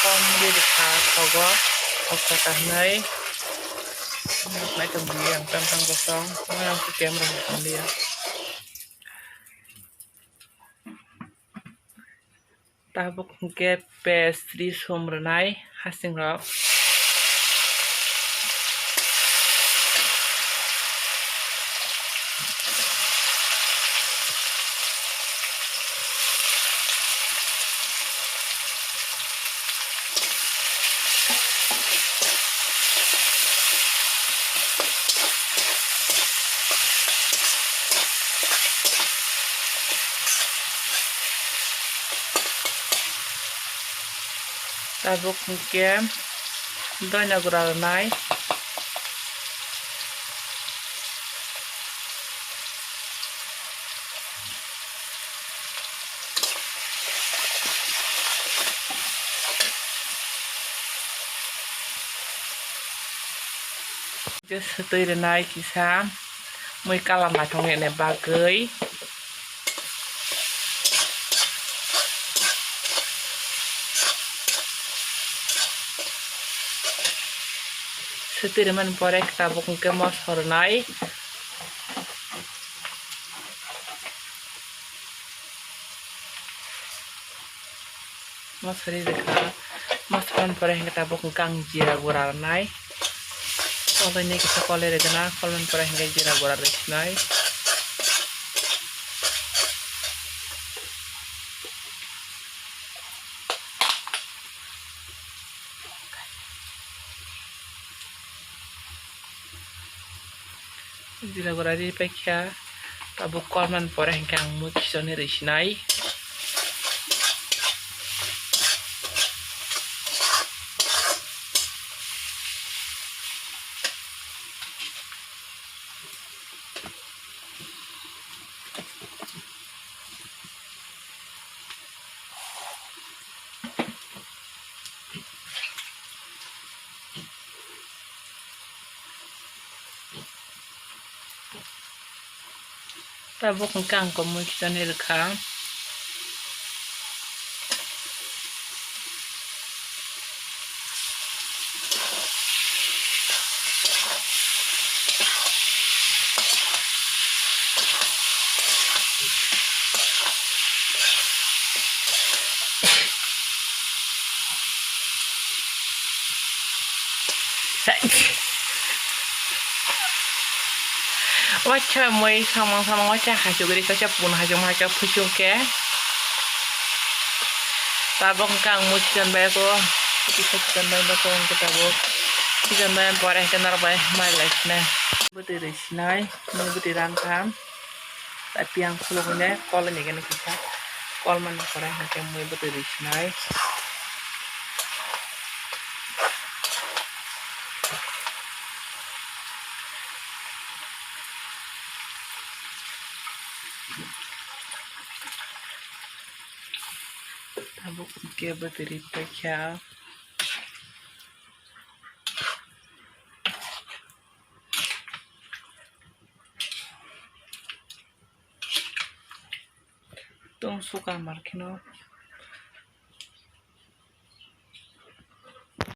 con đi được khá khó có học cả nơi nãy cầm đi yang tam sang kosong yang kem rong dia tabuk ke pastry somrenai hasing rok tabuk ke doina guralnai just setui renai kisam mui kalam matong ne bagai setui man pore tabuk ke mos hornai mos hari dekha mos pan pore tabuk kang jira guralnai kalau ini kita kolere dana kolmen pore jira gural nai jira gural di pekya tabuk kolmen pore kang mukisone risnai tabuk kang ko mukisone rekam wacha moi sama-sama wacha hajo gari kaca pun hajo pucung ke tabok kang mucian bae ko kita cikan bae ko tabok cikan bae pore kenar bae mai ne buti risnai mai buti rangkam tapi yang sulungnya kol ini kan kita kol man pore hajo mai buti risnai tabuk ke buti pekya tung suka markino